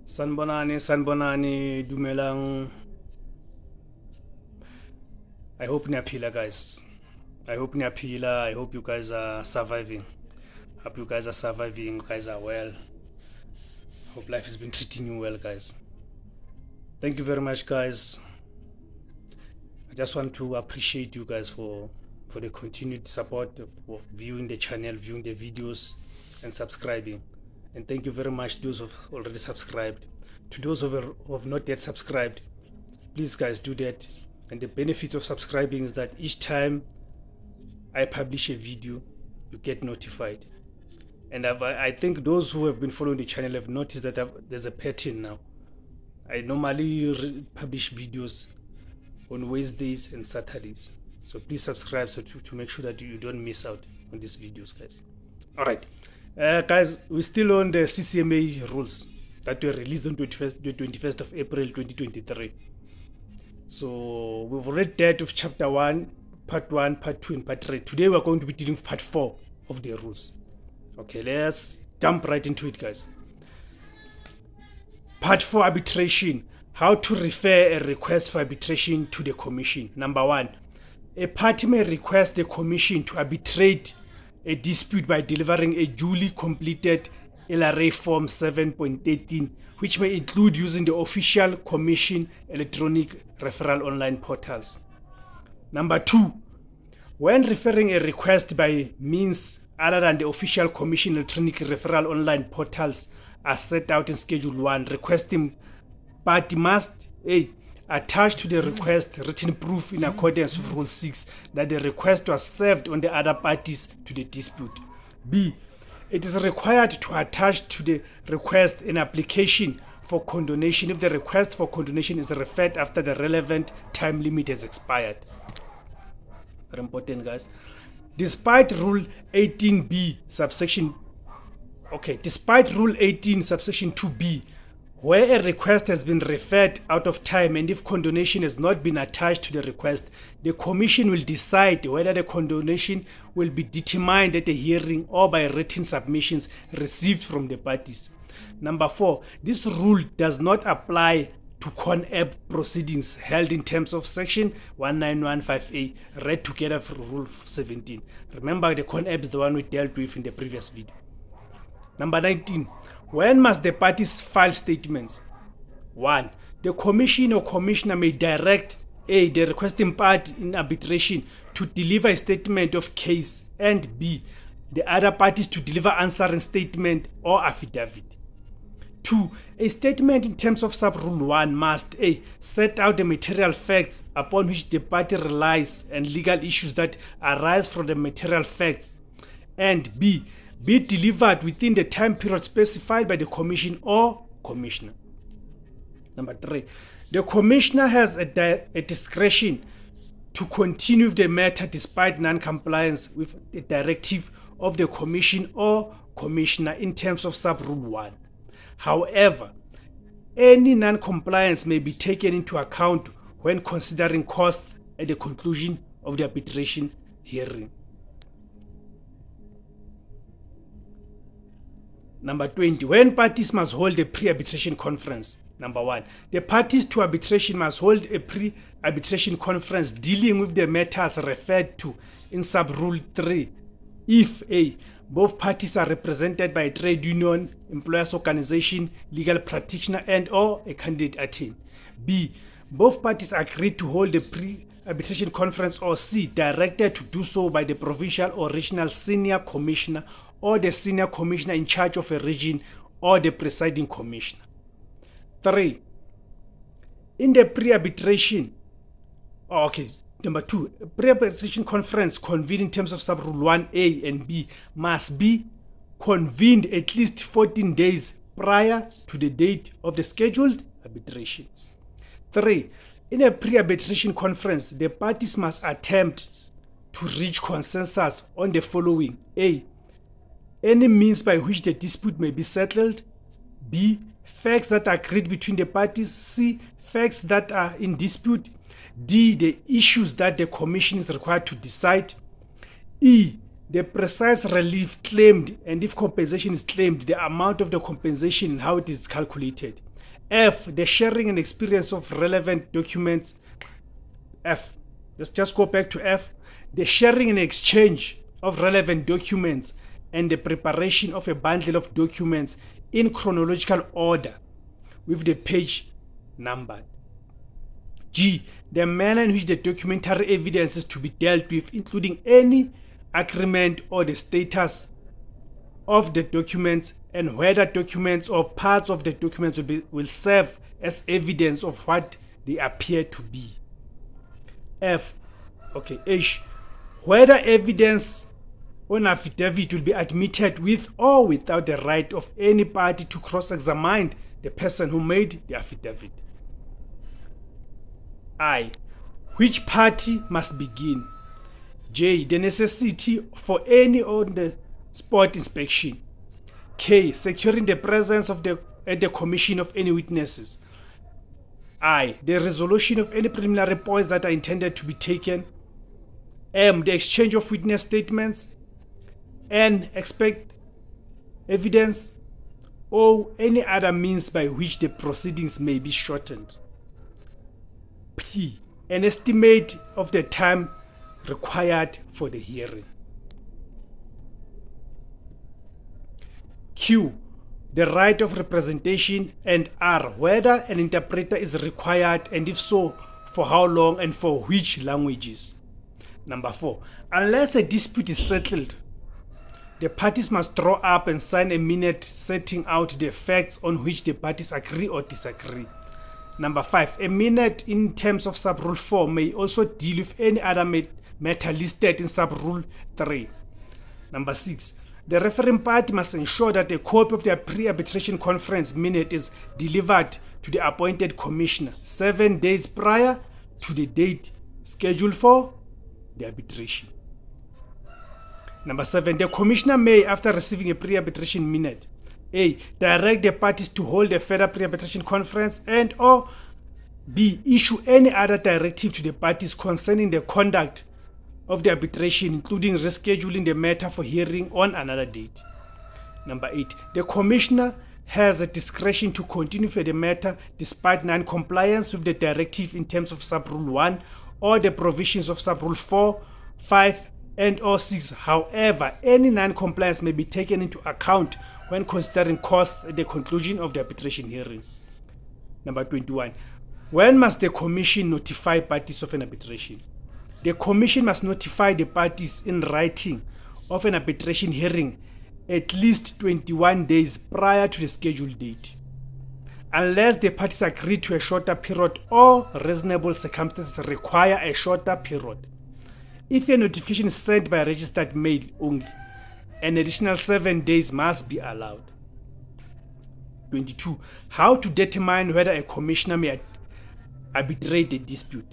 Sanbonani, dumelang. I hope niyaphila, guys. I hope niyaphila. I hope you guys are surviving. Hope you guys are surviving. You guys are well. Hope life has been treating you well, guys. Thank you very much, guys. I just want to appreciate you guys for the continued support of viewing the channel, viewing the videos, and subscribing. And thank you very much to those who have already subscribed. To those who have not yet subscribed, please guys do that. And the benefits of subscribing is that each time I publish a video, you get notified. And I think those who have been following the channel have noticed that there's a pattern now. I normally publish videos on Wednesdays and Saturdays. So please subscribe to make sure that you don't miss out on these videos, guys. All right. Guys, we're still on the CCMA rules that were released on the 21st of April 2023. So we've already dealt with chapter 1, part 1, part 2, and part 3. Today we're going to be dealing with part 4 of the rules. Okay, let's jump right into it, guys. Part 4, arbitration. How to refer a request for arbitration to the commission. Number 1, a party may request the commission to arbitrate a dispute by delivering a duly completed LRA Form 7.13, which may include using the official commission electronic referral online portals. Number 2, when referring a request by means other than the official commission electronic referral online portals as set out in Schedule 1, requesting party must A. attach to the request written proof in accordance with Rule 6 that the request was served on the other parties to the dispute. B. It is required to attach to the request an application for condonation if the request for condonation is referred after the relevant time limit has expired. Very important, guys. Despite Rule 18B subsection, despite Rule 18 subsection 2B, where a request has been referred out of time and if condonation has not been attached to the request, the commission will decide whether the condonation will be determined at a hearing or by written submissions received from the parties. Number 4, this rule does not apply to CONEB proceedings held in terms of Section 1915A, read together for Rule 17. Remember, the CONEB is the one we dealt with in the previous video. Number 19, when must the parties file statements? 1. The commission or commissioner may direct A. the requesting party in arbitration to deliver a statement of case, and B. the other parties to deliver answering statement or affidavit. 2. A statement in terms of Sub-Rule 1 must A. set out the material facts upon which the party relies and legal issues that arise from the material facts, and B. be delivered within the time period specified by the commission or commissioner. Number 3, the commissioner has a discretion to continue with the matter despite non-compliance with the directive of the commission or commissioner in terms of Sub-Rule 1. However, any non-compliance may be taken into account when considering costs at the conclusion of the arbitration hearing. Number 20, when parties must hold a pre-arbitration conference. Number 1, the parties to arbitration must hold a pre-arbitration conference dealing with the matters referred to in Sub-Rule 3 if A. both parties are represented by a trade union, employers organization, legal practitioner, and or a candidate attorney. B. both parties agreed to hold a pre-arbitration conference, or C. directed to do so by the provincial or regional senior commissioner or the senior commissioner in charge of a region or the presiding commissioner. 3. In the pre-arbitration, number 2, a pre-arbitration conference convened in terms of Sub-Rule 1A and B must be convened at least 14 days prior to the date of the scheduled arbitration. 3. In a pre-arbitration conference, the parties must attempt to reach consensus on the following: A. any means by which the dispute may be settled. B. facts that are agreed between the parties. C. facts that are in dispute. D. the issues that the commission is required to decide. E. the precise relief claimed, and if compensation is claimed, the amount of the compensation and how it is calculated. F, the sharing and experience of relevant documents. F, let's just go back to F. The sharing and exchange of relevant documents and the preparation of a bundle of documents in chronological order with the page numbered. G, the manner in which the documentary evidence is to be dealt with, including any agreement or the status of the documents and whether documents or parts of the documents will serve as evidence of what they appear to be. H, whether evidence on affidavit will be admitted with or without the right of any party to cross-examine the person who made the affidavit. I, which party must begin? J, the necessity for any on-the-spot inspection. K, securing the presence at the commission of any witnesses. I, the resolution of any preliminary points that are intended to be taken. M, the exchange of witness statements. N, expect evidence. O, any other means by which the proceedings may be shortened. P, an estimate of the time required for the hearing. Q, the right of representation, and R, whether an interpreter is required and if so, for how long and for which languages. Number 4, unless a dispute is settled, the parties must draw up and sign a minute setting out the facts on which the parties agree or disagree. Number 5, a minute in terms of sub-rule 4 may also deal with any other matter listed in sub-rule 3. Number 6, the referring party must ensure that a copy of their pre-arbitration conference minute is delivered to the appointed commissioner 7 days prior to the date scheduled for the arbitration. Number 7, the commissioner may, after receiving a pre-arbitration minute, A, direct the parties to hold a further pre-arbitration conference and or B, issue any other directive to the parties concerning the conduct of the arbitration, including rescheduling the matter for hearing on another date. Number 8, the commissioner has a discretion to continue for the matter despite non-compliance with the directive in terms of sub-rule 1 or the provisions of sub-rule 4, 5, and or 6. However, any non-compliance may be taken into account when considering costs at the conclusion of the arbitration hearing. Number 21, when must the commission notify parties of an arbitration? The commission must notify the parties in writing of an arbitration hearing at least 21 days prior to the scheduled date, unless the parties agree to a shorter period or reasonable circumstances require a shorter period. If a notification is sent by registered mail only, an additional 7 days must be allowed. 22. How to determine whether a commissioner may arbitrate a dispute.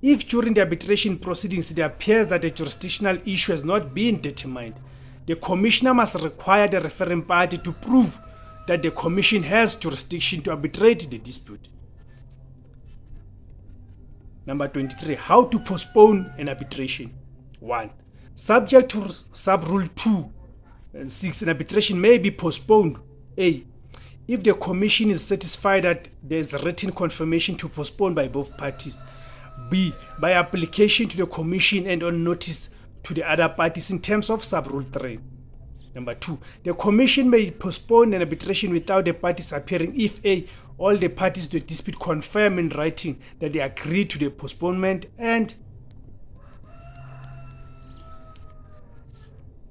If during the arbitration proceedings it appears that a jurisdictional issue has not been determined, the commissioner must require the referring party to prove that the commission has jurisdiction to arbitrate the dispute. Number 23. How to postpone an arbitration. 1. Subject to sub-rule 2 and 6, an arbitration may be postponed. A, if the commission is satisfied that there is written confirmation to postpone by both parties. B, by application to the commission and on notice to the other parties in terms of sub-rule 3. Number 2, the commission may postpone an arbitration without the parties appearing if A, all the parties to the dispute confirm in writing that they agree to the postponement, and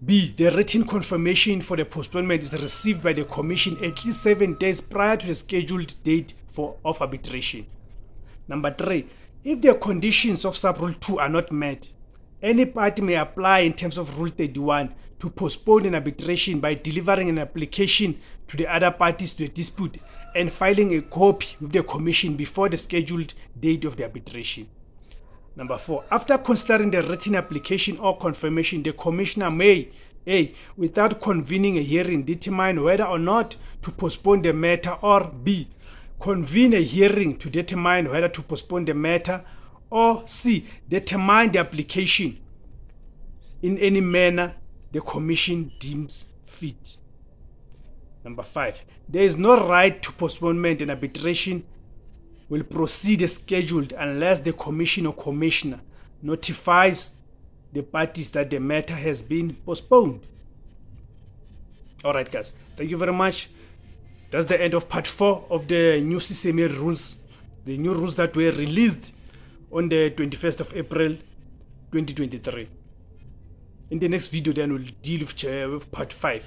B, the written confirmation for the postponement is received by the commission at least 7 days prior to the scheduled date of arbitration. Number 3, if the conditions of sub-rule 2 are not met, any party may apply in terms of Rule 31 to postpone an arbitration by delivering an application to the other parties to the dispute and filing a copy with the commission before the scheduled date of the arbitration. Number 4, after considering the written application or confirmation, the commissioner may A, without convening a hearing, determine whether or not to postpone the matter, or B, convene a hearing to determine whether to postpone the matter, or C, determine the application in any manner the commission deems fit. Number 5, there is no right to postponement, and arbitration will proceed as scheduled unless the commission or commissioner notifies the parties that the matter has been postponed. All right, guys, thank you very much. That's the end of part 4 of the new CCMA rules, the new rules that were released on the 21st of April 2023. In the next video then we'll deal with part 5.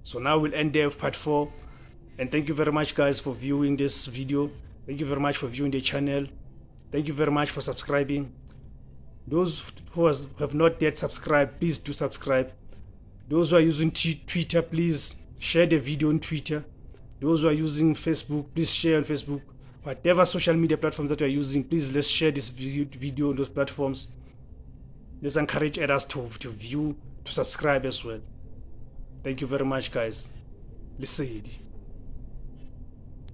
So now we'll end there with part 4, and thank you very much, guys, for viewing this video. Thank you very much for viewing the channel. Thank you very much for subscribing. Those who have not yet subscribed, please do subscribe. Those who are using Twitter, please share the video on Twitter. Those who are using Facebook, please share on Facebook. Whatever social media platforms that you are using, please let's share this video on those platforms. Let's encourage others to view, to subscribe as well. Thank you very much, guys. Lesedi.